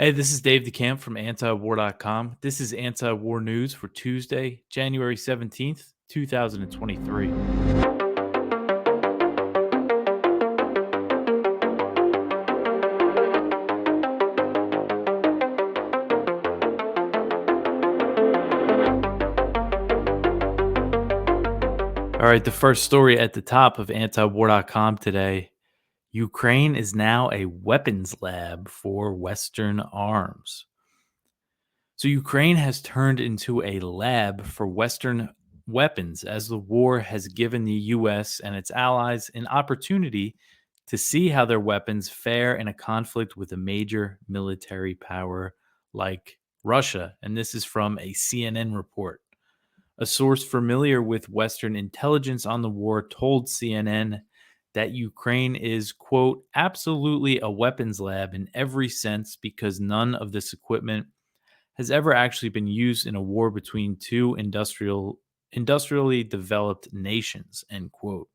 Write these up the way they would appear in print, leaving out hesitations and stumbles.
Hey, this is Dave DeCamp from antiwar.com. This is anti-war news for Tuesday, January 17th, 2023. All right, the first story at the top of antiwar.com today. Ukraine is now a weapons lab for Western arms. So, Ukraine has turned into a lab for Western weapons as the war has given the US and its allies an opportunity to see how their weapons fare in a conflict with a major military power like Russia. And this is from a CNN report. A source familiar with Western intelligence on the war told CNN that Ukraine is, quote, absolutely a weapons lab in every sense because none of this equipment has ever actually been used in a war between two industrially developed nations, end quote.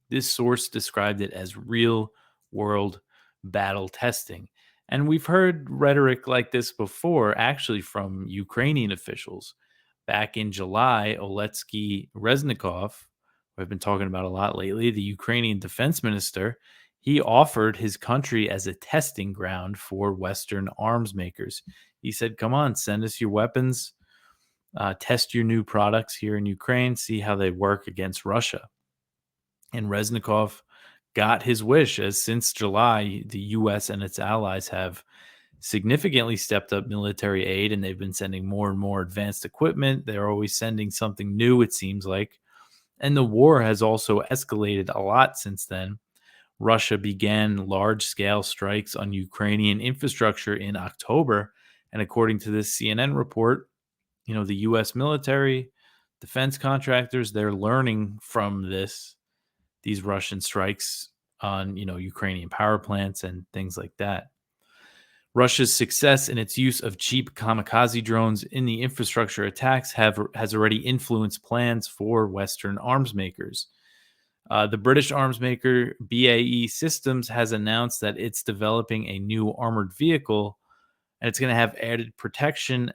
This source described it as real world battle testing. And we've heard rhetoric like this before, actually, from Ukrainian officials. Back in July, Oletsky Reznikov, who I've been talking about a lot lately, the Ukrainian defense minister, he offered his country as a testing ground for Western arms makers. He said, come on, send us your weapons, test your new products here in Ukraine, see how they work against Russia. And Reznikov got his wish, as since July, the US and its allies have significantly stepped up military aid and they've been sending more and more advanced equipment. They're always sending something new, it seems like. And the war has also escalated a lot since then. Russia began large scale strikes on Ukrainian infrastructure in October. And according to this CNN report, the US military, defense contractors, they're learning from these Russian strikes on, Ukrainian power plants and things like that. Russia's success in its use of cheap kamikaze drones in the infrastructure attacks has already influenced plans for Western arms makers. The British arms maker BAE Systems has announced that it's developing a new armored vehicle, and it's going to have added protection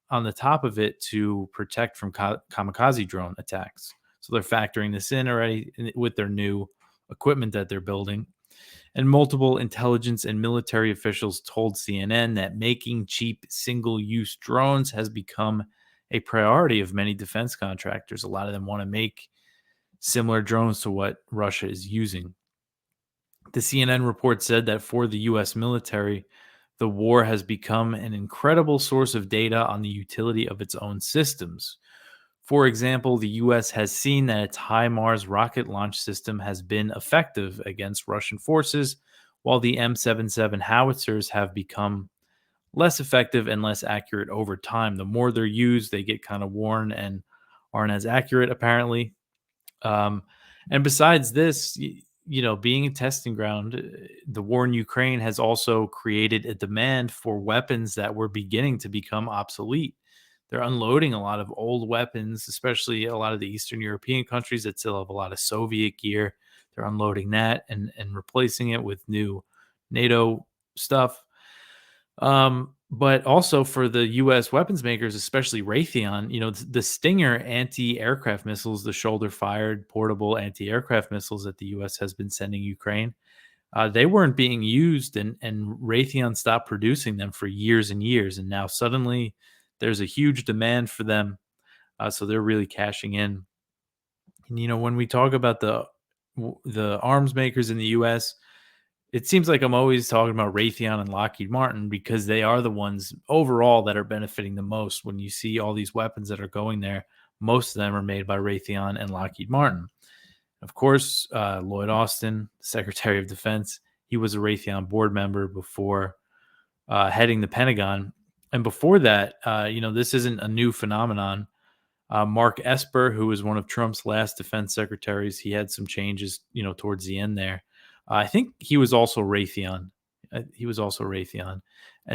on the top of it to protect from kamikaze drone attacks. So they're factoring this in already with their new equipment that they're building. And multiple intelligence and military officials told CNN that making cheap single-use drones has become a priority of many defense contractors. A lot of them want to make similar drones to what Russia is using. The CNN report said that for the US military, the war has become an incredible source of data on the utility of its own systems. For example, the US has seen that its HIMARS rocket launch system has been effective against Russian forces, while the M77 howitzers have become less effective and less accurate over time. The more they're used, they get kind of worn and aren't as accurate, apparently. And besides this, being a testing ground, the war in Ukraine has also created a demand for weapons that were beginning to become obsolete. They're unloading a lot of old weapons, especially a lot of the Eastern European countries that still have a lot of Soviet gear. They're unloading that and replacing it with new NATO stuff. But also for the U.S. weapons makers, especially Raytheon, the Stinger anti-aircraft missiles, the shoulder-fired portable anti-aircraft missiles that the U.S. has been sending Ukraine, they weren't being used, and Raytheon stopped producing them for years and years, and now suddenly there's a huge demand for them, so they're really cashing in. And when we talk about the arms makers in the U.S., it seems like I'm always talking about Raytheon and Lockheed Martin because they are the ones overall that are benefiting the most. When you see all these weapons that are going there, most of them are made by Raytheon and Lockheed Martin. Of course, Lloyd Austin, Secretary of Defense, he was a Raytheon board member before heading the Pentagon. And before that, this isn't a new phenomenon. Mark Esper, who was one of Trump's last defense secretaries, he had some changes, towards the end there. I think he was also Raytheon. And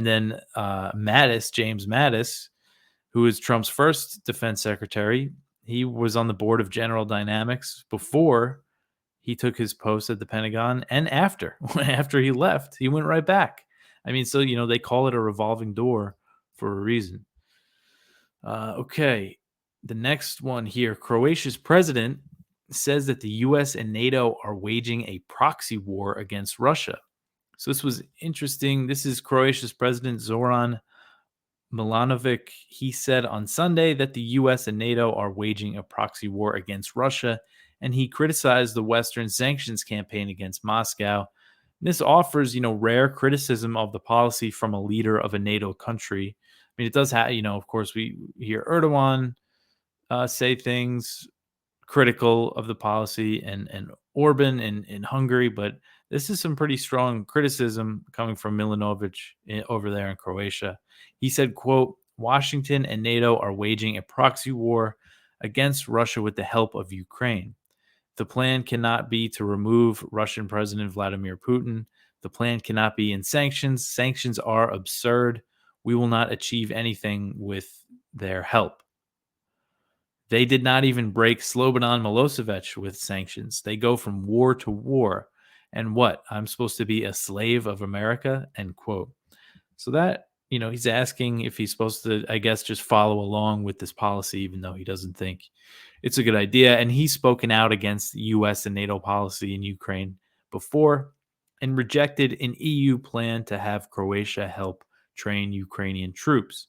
then James Mattis, who was Trump's first defense secretary, he was on the board of General Dynamics before he took his post at the Pentagon, and after he left, he went right back. I mean, so, they call it a revolving door for a reason. Okay. The next one here, Croatia's president says that the US and NATO are waging a proxy war against Russia. So this was interesting. This is Croatia's president, Zoran Milanovic. He said on Sunday that the US and NATO are waging a proxy war against Russia, and he criticized the Western sanctions campaign against Moscow. This offers, rare criticism of the policy from a leader of a NATO country. I mean, it does have, of course, we hear Erdogan say things critical of the policy, and Orban in Hungary, but this is some pretty strong criticism coming from Milanovic over there in Croatia. He said, quote, Washington and NATO are waging a proxy war against Russia with the help of Ukraine. The plan cannot be to remove Russian President Vladimir Putin. The plan cannot be in sanctions. Sanctions are absurd. We will not achieve anything with their help. They did not even break Slobodan Milosevic with sanctions. They go from war to war. And what? I'm supposed to be a slave of America? End quote. So that, he's asking if he's supposed to, I guess, just follow along with this policy, even though he doesn't think it's a good idea. And he's spoken out against the US and NATO policy in Ukraine before and rejected an EU plan to have Croatia help train Ukrainian troops.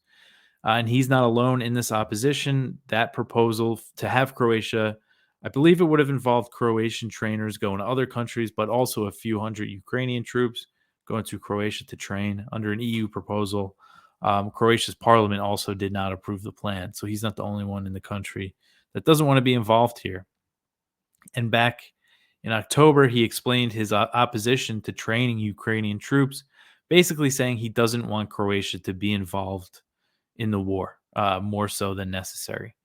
And he's not alone in this opposition. That proposal to have Croatia, I believe it would have involved Croatian trainers going to other countries, but also a few hundred Ukrainian troops going to Croatia to train under an EU proposal. Croatia's parliament also did not approve the plan. So he's not the only one in the country that doesn't want to be involved here. And back in October, he explained his opposition to training Ukrainian troops, basically saying he doesn't want Croatia to be involved in the war, more so than necessary.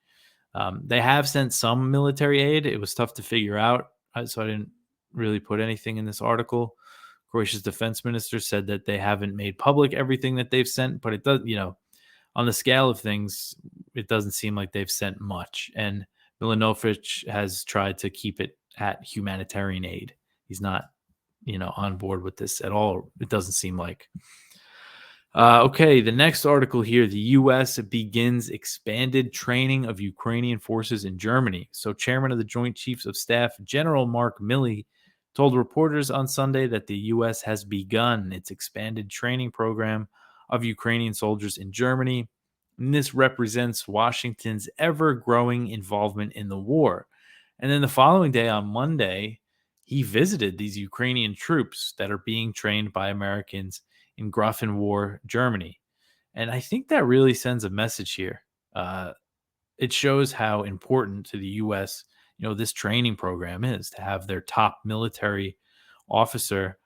They have sent some military aid. It was tough to figure out, so I didn't really put anything in this article. Croatia's defense minister said that they haven't made public everything that they've sent, but it does, on the scale of things, it doesn't seem like they've sent much. And Milanovic has tried to keep it at humanitarian aid. He's not, on board with this at all. It doesn't seem like. Okay, the next article here, the U.S. begins expanded training of Ukrainian forces in Germany. So Chairman of the Joint Chiefs of Staff, General Mark Milley, told reporters on Sunday that the U.S. has begun its expanded training program of Ukrainian soldiers in Germany. And this represents Washington's ever-growing involvement in the war. And then the following day, on Monday, he visited these Ukrainian troops that are being trained by Americans in Grafenwohr, Germany. And I think that really sends a message here. It shows how important to the U.S., this training program is, to have their top military officer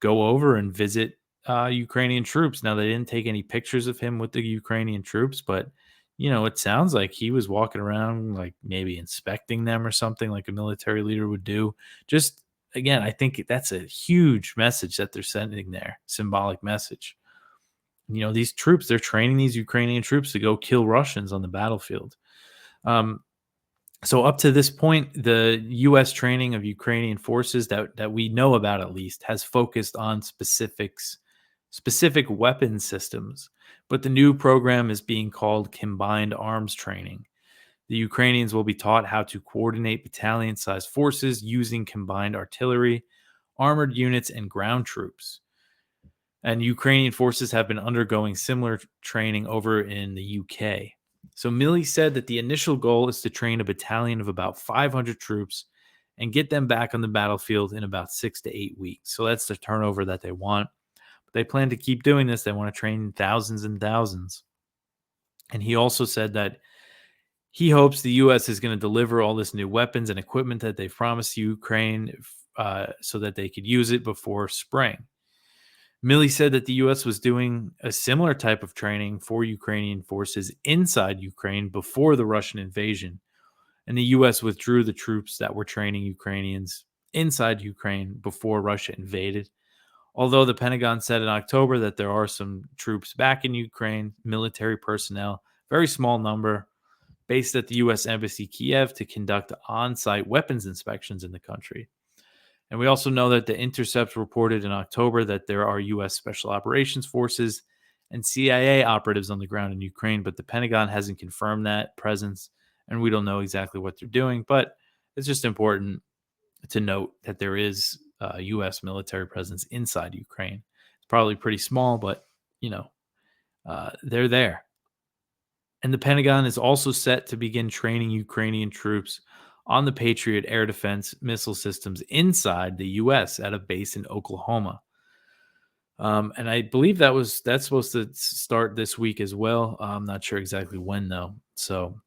go over and visit Ukrainian troops. Now, they didn't take any pictures of him with the Ukrainian troops, but, it sounds like he was walking around, like maybe inspecting them or something like a military leader would do. Just, again, I think that's a huge message that they're sending there, symbolic message. These troops, they're training these Ukrainian troops to go kill Russians on the battlefield. So up to this point, the U.S. training of Ukrainian forces that we know about, at least, has focused on specific weapon systems. But the new program is being called Combined Arms Training. The Ukrainians will be taught how to coordinate battalion-sized forces using combined artillery, armored units, and ground troops. And Ukrainian forces have been undergoing similar training over in the UK. So Milley said that the initial goal is to train a battalion of about 500 troops and get them back on the battlefield in about 6 to 8 weeks. So that's the turnover that they want. But they plan to keep doing this. They want to train thousands and thousands. And he also said that he hopes the U.S. is going to deliver all this new weapons and equipment that they've promised Ukraine so that they could use it before spring. Milley said that the U.S. was doing a similar type of training for Ukrainian forces inside Ukraine before the Russian invasion, and the U.S. withdrew the troops that were training Ukrainians inside Ukraine before Russia invaded. Although the Pentagon said in October that there are some troops back in Ukraine, military personnel, very small number, based at the U.S. Embassy Kiev to conduct on-site weapons inspections in the country. And we also know that the Intercept reported in October that there are U.S. Special Operations Forces and CIA operatives on the ground in Ukraine, but the Pentagon hasn't confirmed that presence, and we don't know exactly what they're doing. But it's just important to note that there is U.S. military presence inside Ukraine. It's probably pretty small, but you know they're there. And the Pentagon is also set to begin training Ukrainian troops on the Patriot air defense missile systems inside the U.S. at a base in Oklahoma. And I believe that's supposed to start this week as well. I'm not sure exactly when though. So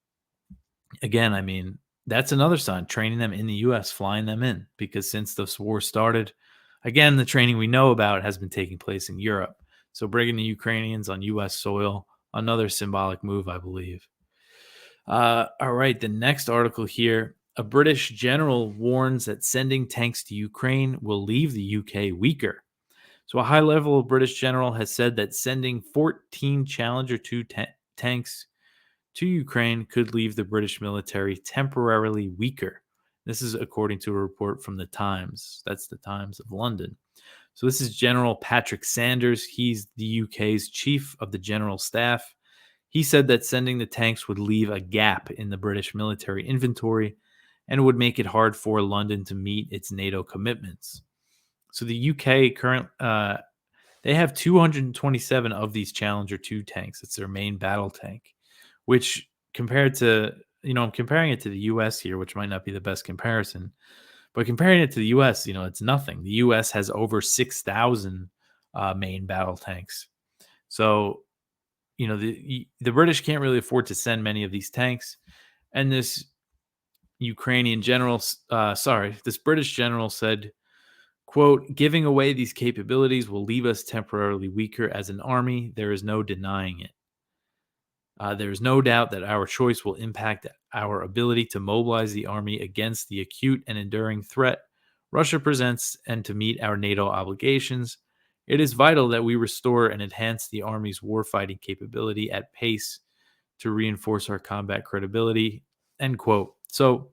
again, I mean, that's another sign, training them in the US, flying them in, because since this war started, again, the training we know about has been taking place in Europe. So bringing the Ukrainians on US soil, another symbolic move, I believe. All right, the next article here. A British general warns that sending tanks to Ukraine will leave the UK weaker. So, a high level British general has said that sending 14 Challenger 2 tanks to Ukraine could leave the British military temporarily weaker. This is according to a report from the Times. That's the Times of London. So, this is General Patrick Sanders. He's the UK's chief of the general staff. He said that sending the tanks would leave a gap in the British military inventory and would make it hard for London to meet its NATO commitments. So the UK they have 227 of these Challenger 2 tanks. It's their main battle tank, which compared to, I'm comparing it to the US here, which might not be the best comparison, but comparing it to the US, it's nothing. The US has over 6,000 main battle tanks. So, the British can't really afford to send many of these tanks. And this this British general said, quote, giving away these capabilities will leave us temporarily weaker as an army. There is no denying it. There is no doubt that our choice will impact our ability to mobilize the army against the acute and enduring threat Russia presents and to meet our NATO obligations. It is vital that we restore and enhance the army's warfighting capability at pace to reinforce our combat credibility, end quote. So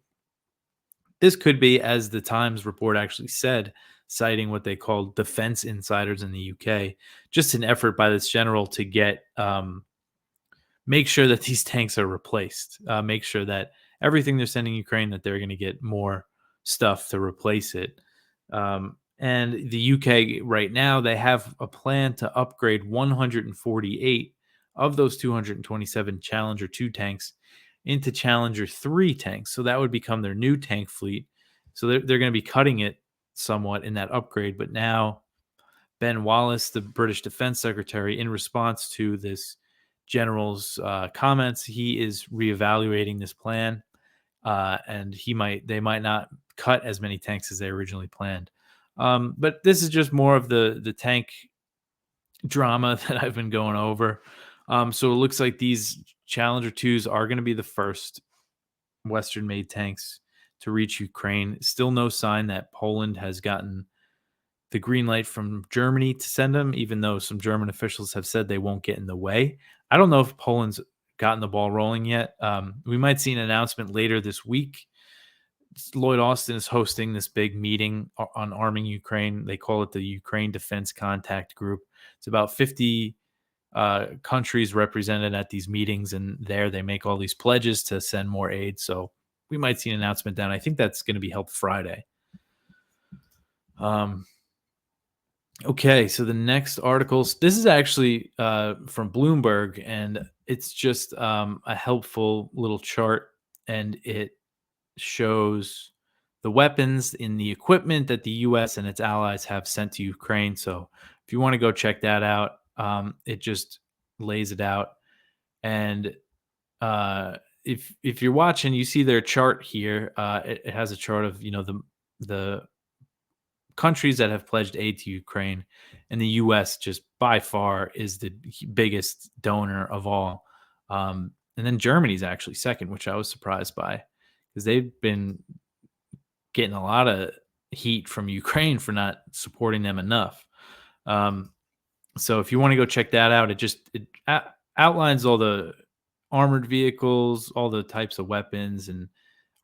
this could be, as the Times report actually said, citing what they call defense insiders in the UK, just an effort by this general to get make sure that these tanks are replaced, make sure that everything they're sending Ukraine, that they're going to get more stuff to replace it. And the UK right now, they have a plan to upgrade 148 of those 227 Challenger 2 tanks into Challenger 3 tanks. So that would become their new tank fleet. So they're going to be cutting it somewhat in that upgrade. But now Ben Wallace, the British Defense Secretary, in response to this general's comments, he is reevaluating this plan, and they might not cut as many tanks as they originally planned. But this is just more of the tank drama that I've been going over. So it looks like these Challenger 2s are going to be the first Western-made tanks to reach Ukraine. Still no sign that Poland has gotten the green light from Germany to send them, even though some German officials have said they won't get in the way. I don't know if Poland's gotten the ball rolling yet. We might see an announcement later this week. Lloyd Austin is hosting this big meeting on arming Ukraine. They call it the Ukraine Defense Contact Group. It's about 50 countries represented at these meetings, and there they make all these pledges to send more aid. So we might see an announcement then. I think that's going to be held Friday. Okay, so the next articles. This is actually from Bloomberg, and it's just a helpful little chart, and it shows the weapons in the equipment that the U.S. and its allies have sent to Ukraine. So if you want to go check that out, it just lays it out. And if you're watching, you see their chart here. It has a chart of the countries that have pledged aid to Ukraine, and the U.S. just by far is the biggest donor of all. And then Germany's actually second, which I was surprised by, because they've been getting a lot of heat from Ukraine for not supporting them enough. So if you want to go check that out, it outlines all the armored vehicles, all the types of weapons, and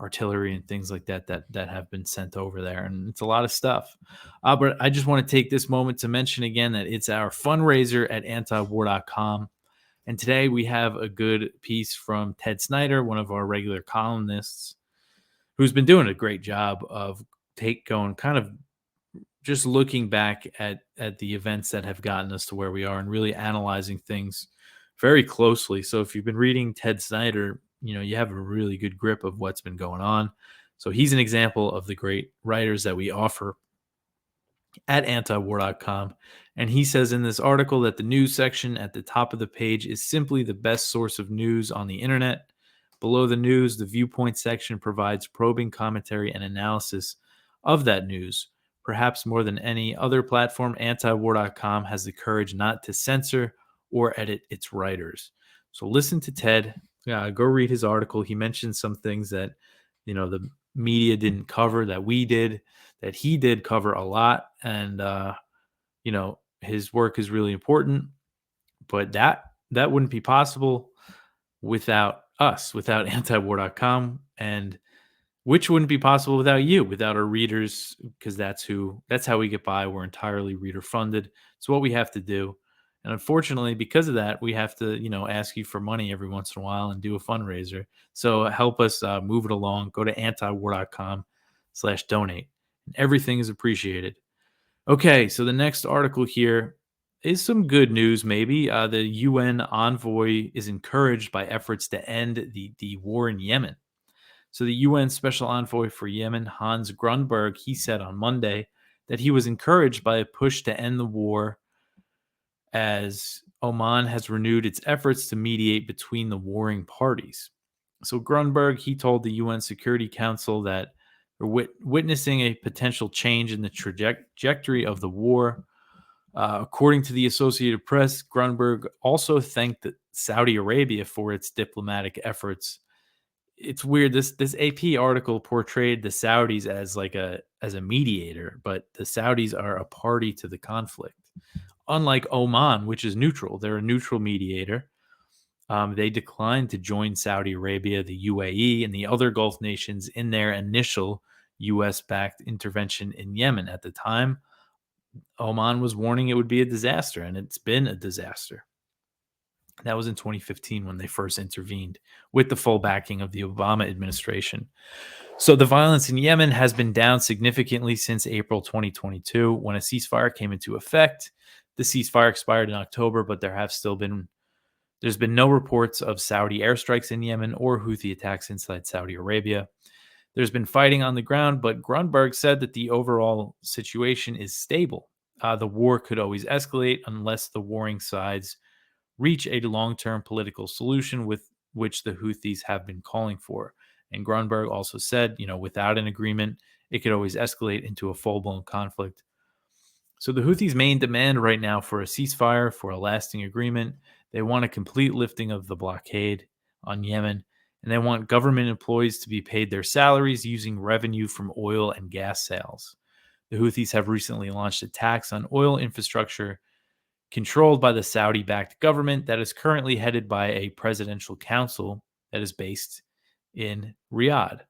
artillery and things like that have been sent over there, and it's a lot of stuff. But I just want to take this moment to mention again that it's our fundraiser at antiwar.com. And today we have a good piece from Ted Snyder, one of our regular columnists, who's been doing a great job of going kind of just looking back at the events that have gotten us to where we are and really analyzing things very closely. So if you've been reading Ted Snyder, you have a really good grip of what's been going on. So he's an example of the great writers that we offer at antiwar.com. And he says in this article that the news section at the top of the page is simply the best source of news on the internet. Below the news, the Viewpoints section provides probing commentary and analysis of that news. Perhaps more than any other platform, antiwar.com has the courage not to censor or edit its writers. So listen to Ted. Go read his article. He mentioned some things that the media didn't cover that we did, that he did cover a lot. And his work is really important, but that wouldn't be possible without us, without antiwar.com, and which wouldn't be possible without you, without our readers, because that's how we get by. We're entirely reader funded. It's what we have to do. And unfortunately, because of that, we have to, ask you for money every once in a while and do a fundraiser. So help us move it along. Go to antiwar.com/donate. And everything is appreciated. Okay, so the next article here is some good news, maybe. The UN envoy is encouraged by efforts to end the war in Yemen. So the UN Special Envoy for Yemen, Hans Grunberg, he said on Monday that he was encouraged by a push to end the war as Oman has renewed its efforts to mediate between the warring parties. So Grunberg, he told the UN Security Council that they're witnessing a potential change in the trajectory of the war. According to the Associated Press, Grunberg also thanked Saudi Arabia for its diplomatic efforts. It's weird. This AP article portrayed the Saudis as as a mediator, but the Saudis are a party to the conflict. Unlike Oman, which is neutral, they're a neutral mediator. They declined to join Saudi Arabia, the UAE, and the other Gulf nations in their initial U.S.-backed intervention in Yemen. At the time, Oman was warning it would be a disaster, and it's been a disaster. That was in 2015 when they first intervened with the full backing of the Obama administration. So the violence in Yemen has been down significantly since April 2022 when a ceasefire came into effect. The ceasefire expired in October, but there's been no reports of Saudi airstrikes in Yemen or Houthi attacks inside Saudi Arabia. There's been fighting on the ground, but Grunberg said that the overall situation is stable. The war could always escalate unless the warring sides reach a long-term political solution with which the Houthis have been calling for. And Grunberg also said, without an agreement, it could always escalate into a full-blown conflict. So the Houthis' main demand right now for a ceasefire, for a lasting agreement, they want a complete lifting of the blockade on Yemen, and they want government employees to be paid their salaries using revenue from oil and gas sales. The Houthis have recently launched attacks on oil infrastructure controlled by the Saudi-backed government that is currently headed by a presidential council that is based in Riyadh.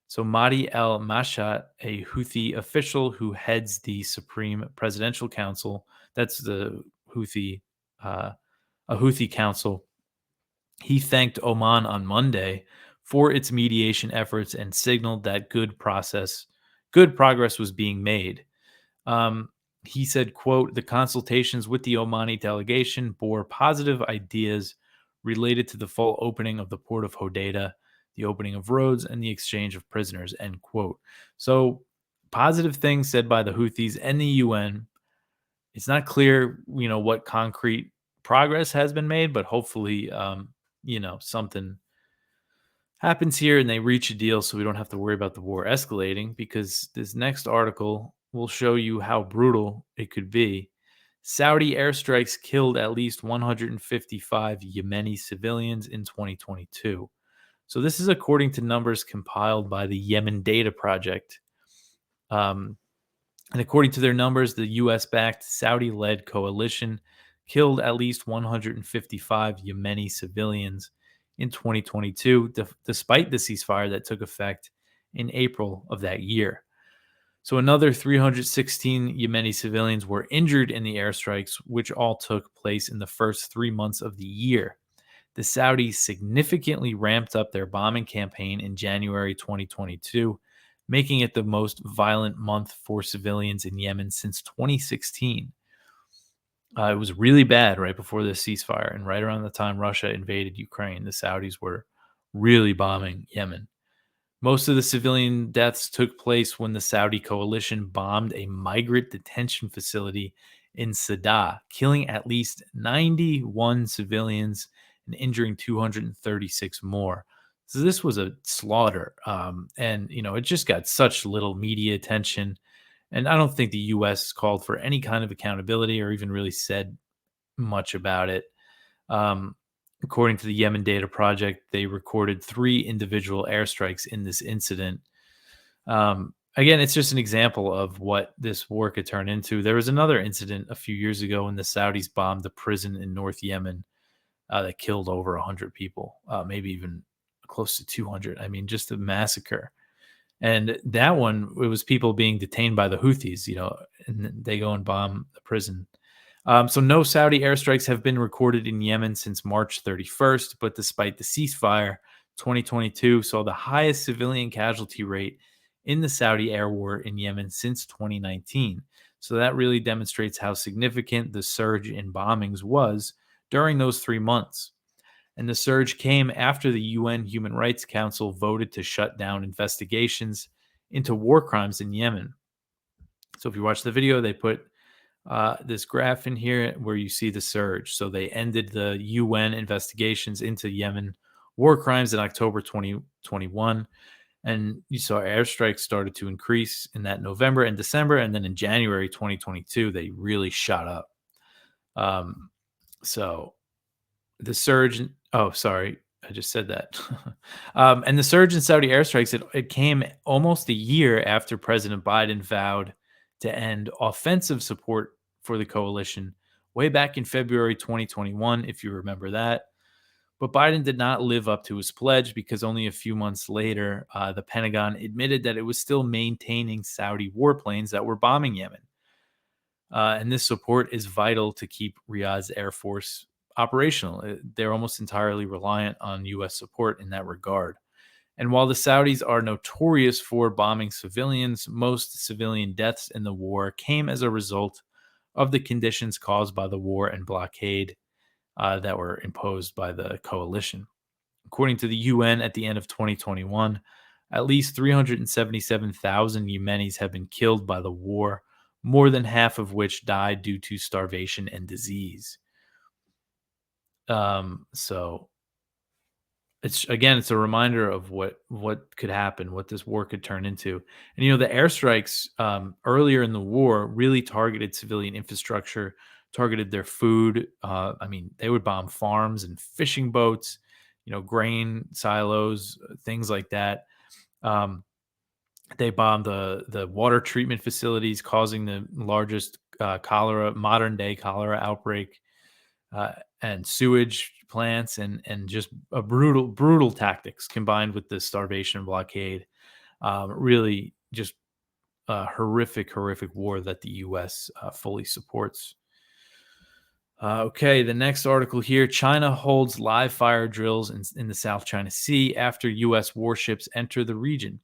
So Mahdi el-Mashat, a Houthi official who heads the Supreme Presidential Council, that's the Houthi, a Houthi council, he thanked Oman on Monday for its mediation efforts and signaled that good progress was being made. He said, quote, "The consultations with the Omani delegation bore positive ideas related to the full opening of the port of Hodeidah, the opening of roads, and the exchange of prisoners," end quote. So positive things said by the Houthis and the UN. It's not clear, what concrete progress has been made, but hopefully, something happens here and they reach a deal so we don't have to worry about the war escalating, because this next article will show you how brutal it could be. Saudi airstrikes killed at least 155 Yemeni civilians in 2022. So this is according to numbers compiled by the Yemen Data Project. And according to their numbers, the U.S.-backed Saudi-led coalition killed at least 155 Yemeni civilians in 2022, despite the ceasefire that took effect in April of that year. So another 316 Yemeni civilians were injured in the airstrikes, which all took place in the first 3 months of the year. The Saudis significantly ramped up their bombing campaign in January 2022, making it the most violent month for civilians in Yemen since 2016. It was really bad right before the ceasefire, and right around the time Russia invaded Ukraine, the Saudis were really bombing Yemen. Most of the civilian deaths took place when the Saudi coalition bombed a migrant detention facility in Sadr, killing at least 91 civilians and injuring 236 more. So this was a slaughter, and it just got such little media attention. And I don't think the U.S. called for any kind of accountability or even really said much about it. Um, According to the Yemen Data Project, they recorded 3 individual airstrikes in this incident. Again, it's just an example of what this war could turn into. There was another incident a few years ago when the Saudis bombed a prison in North Yemen that killed over 100 people, maybe even close to 200. I mean, just a massacre. And that one, it was people being detained by the Houthis, and they go and bomb the prison. So no Saudi airstrikes have been recorded in Yemen since March 31st, but despite the ceasefire, 2022 saw the highest civilian casualty rate in the Saudi air war in Yemen since 2019. So that really demonstrates how significant the surge in bombings was during those 3 months. And the surge came after the UN Human Rights Council voted to shut down investigations into war crimes in Yemen. So if you watch the video, they put this graph in here where you see the surge. So they ended the UN investigations into Yemen war crimes in October 2021. And you saw airstrikes started to increase in that November and December. And then in January 2022, they really shot up. So the surge. Oh, sorry. I just said that. And the surge in Saudi airstrikes, it came almost a year after President Biden vowed to end offensive support for the coalition way back in February 2021, if you remember that. But Biden did not live up to his pledge because only a few months later, the Pentagon admitted that it was still maintaining Saudi warplanes that were bombing Yemen. And this support is vital to keep Riyadh's Air Force operational. They're almost entirely reliant on U.S. support in that regard. And while the Saudis are notorious for bombing civilians, most civilian deaths in the war came as a result of the conditions caused by the war and blockade that were imposed by the coalition. According to the UN, at the end of 2021, at least 377,000 Yemenis have been killed by the war, more than half of which died due to starvation and disease. So it's a reminder of what could happen, what this war could turn into. And the airstrikes earlier in the war really targeted civilian infrastructure, targeted their food. I mean, they would bomb farms and fishing boats, grain silos, things like that. They bombed the water treatment facilities, causing the largest modern day cholera outbreak, and sewage plants, and just a brutal tactics combined with the starvation blockade. Really, just a horrific war that the U.S. Fully supports. Okay, the next article here: China holds live fire drills in the South China Sea after U.S. warships enter the region.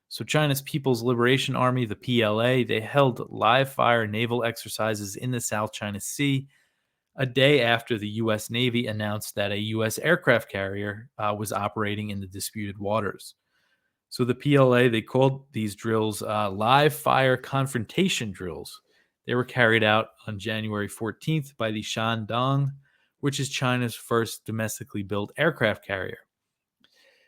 So China's People's Liberation Army, the PLA, they held live fire naval exercises in the South China Sea a day after the U.S. Navy announced that a U.S. aircraft carrier was operating in the disputed waters. So the PLA, they called these drills live fire confrontation drills. They were carried out on January 14th by the Shandong, which is China's first domestically built aircraft carrier.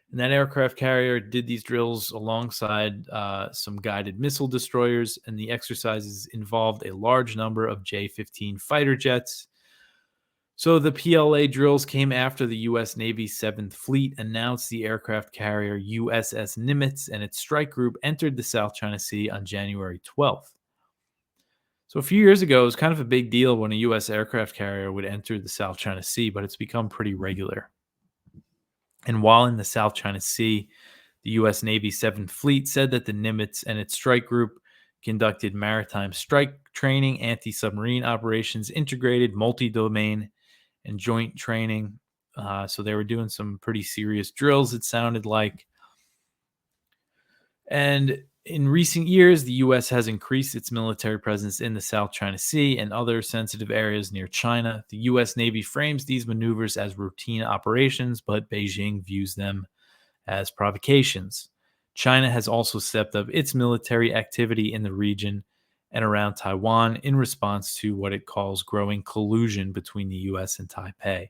And that aircraft carrier did these drills alongside some guided missile destroyers, and the exercises involved a large number of J-15 fighter jets. So the PLA drills came after the U.S. Navy's 7th Fleet announced the aircraft carrier USS Nimitz and its strike group entered the South China Sea on January 12th. So a few years ago, it was kind of a big deal when a U.S. aircraft carrier would enter the South China Sea, but it's become pretty regular. And while in the South China Sea, the U.S. Navy 7th Fleet said that the Nimitz and its strike group conducted maritime strike training, anti submarine operations, integrated multi domain, and joint training. So they were doing some pretty serious drills, it sounded like. And in recent years, the U.S. has increased its military presence in the South China Sea and other sensitive areas near China. The U.S. Navy frames these maneuvers as routine operations, but Beijing views them as provocations. China has also stepped up its military activity in the region and around Taiwan in response to what it calls growing collusion between the U.S. and Taipei.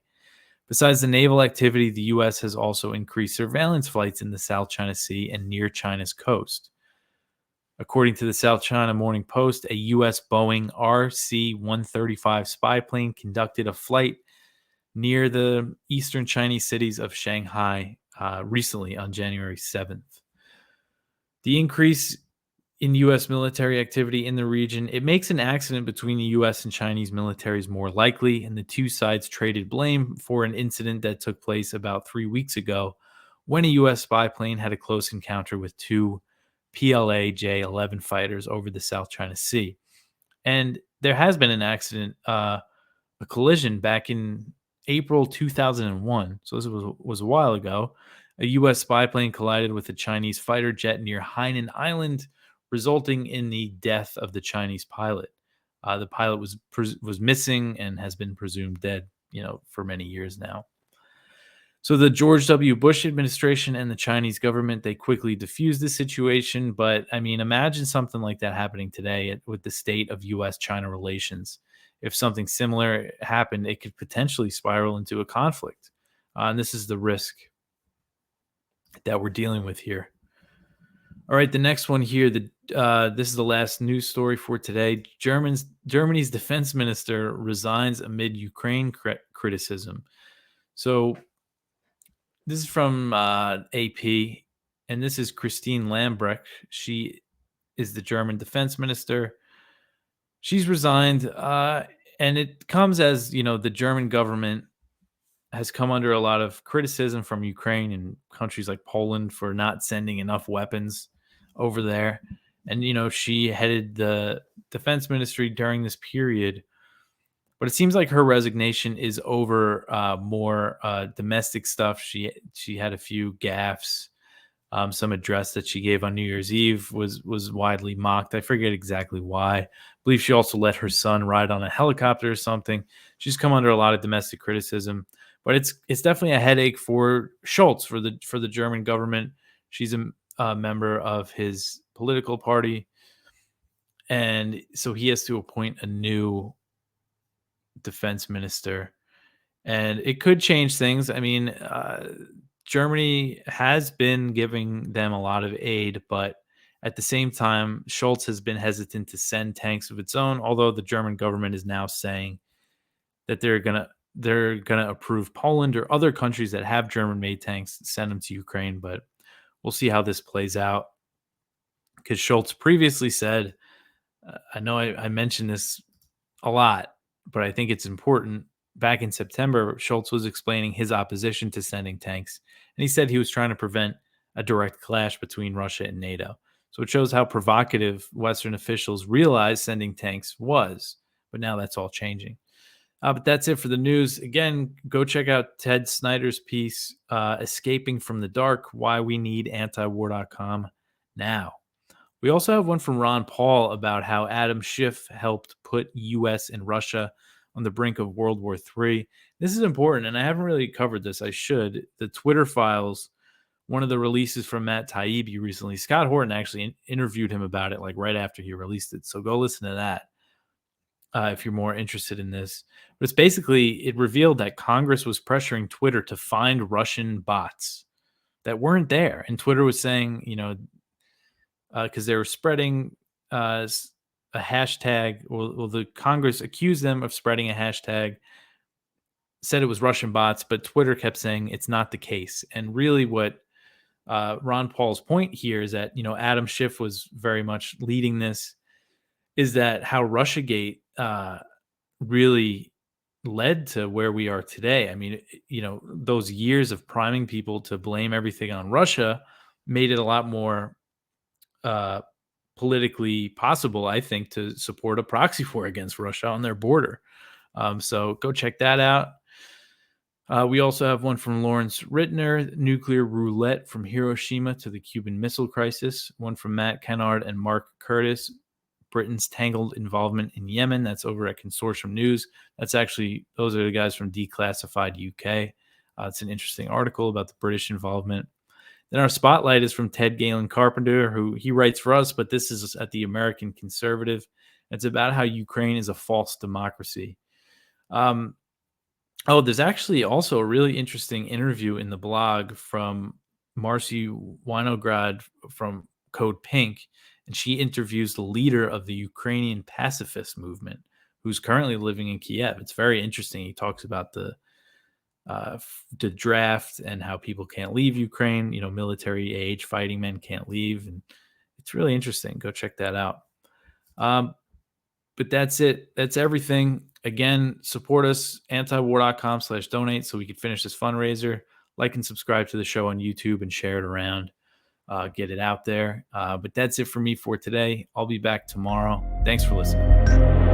Besides the naval activity, the U.S. has also increased surveillance flights in the South China Sea and near China's coast. According to the South China Morning Post, a U.S. Boeing RC-135 spy plane conducted a flight near the eastern Chinese cities of Shanghai recently on January 7th. The increase in U.S. military activity in the region, it makes an accident between the U.S. and Chinese militaries more likely, and the two sides traded blame for an incident that took place about 3 weeks ago when a U.S. spy plane had a close encounter with two PLA J-11 fighters over the South China Sea. And there has been an accident, a collision back in April 2001. So this was a while ago. A U.S. spy plane collided with a Chinese fighter jet near Hainan Island, resulting in the death of the Chinese pilot. The pilot was missing and has been presumed dead, for many years now. So the George W. Bush administration and the Chinese government, they quickly diffused the situation. But I mean, imagine something like that happening today with the state of U.S.-China relations. If something similar happened, it could potentially spiral into a conflict. And this is the risk that we're dealing with here. All right, the next one here. This is the last news story for today. Germany's defense minister resigns amid Ukraine criticism. So this is from AP, and this is Christine Lambrecht. She is the German defense minister. She's resigned, and it comes as, the German government has come under a lot of criticism from Ukraine and countries like Poland for not sending enough weapons over there. And, she headed the defense ministry during this period. But it seems like her resignation is over more domestic stuff. She had a few gaffes. Some address that she gave on New Year's Eve was widely mocked. I forget exactly why. I believe she also let her son ride on a helicopter or something. She's come under a lot of domestic criticism, but it's definitely a headache for Scholz, for the German government. She's a member of his political party, and so he has to appoint a new defense minister, and it could change things. I mean, Germany has been giving them a lot of aid, but at the same time, Scholz has been hesitant to send tanks of its own, although the German government is now saying that they're gonna approve Poland or other countries that have German-made tanks, send them to Ukraine. But we'll see how this plays out, because Scholz previously said, I know I mentioned this a lot, but I think it's important. Back in September, Scholz was explaining his opposition to sending tanks, and he said he was trying to prevent a direct clash between Russia and NATO. So it shows how provocative Western officials realized sending tanks was, but now that's all changing. But that's it for the news. Again, go check out Ted Snyder's piece, Escaping from the Dark, Why We Need Antiwar.com now. We also have one from Ron Paul about how Adam Schiff helped put U.S. and Russia on the brink of World War III. This is important, and I haven't really covered this. I should. The Twitter files, one of the releases from Matt Taibbi recently, Scott Horton actually interviewed him about it like right after he released it. So go listen to that if you're more interested in this. But it's basically, it revealed that Congress was pressuring Twitter to find Russian bots that weren't there. And Twitter was saying, because they were spreading a hashtag. Well, the Congress accused them of spreading a hashtag, said it was Russian bots, but Twitter kept saying it's not the case. And really what Ron Paul's point here is that, Adam Schiff was very much leading this, is that how Russiagate really led to where we are today. I mean, those years of priming people to blame everything on Russia made it a lot more uh, politically possible, I think, to support a proxy war against Russia on their border. So go check that out. We also have one from Lawrence Rittner, Nuclear Roulette from Hiroshima to the Cuban Missile Crisis. One from Matt Kennard and Mark Curtis, Britain's Tangled Involvement in Yemen. That's over at Consortium News. Those are the guys from Declassified UK. It's an interesting article about the British involvement. Then our spotlight is from Ted Galen Carpenter, who he writes for us, but this is at the American Conservative. It's about how Ukraine is a false democracy. There's actually also a really interesting interview in the blog from Marcy Winograd from Code Pink, and she interviews the leader of the Ukrainian pacifist movement, who's currently living in Kiev. It's very interesting. He talks about the draft and how people can't leave Ukraine. Military age fighting men can't leave, and it's really interesting. Go check that out. But that's it. That's everything. Again, support us, antiwar.com/donate, so we can finish this fundraiser. Like and subscribe to the show on YouTube and share it around. Get it out there. But that's it for me for today. I'll be back tomorrow. Thanks for listening.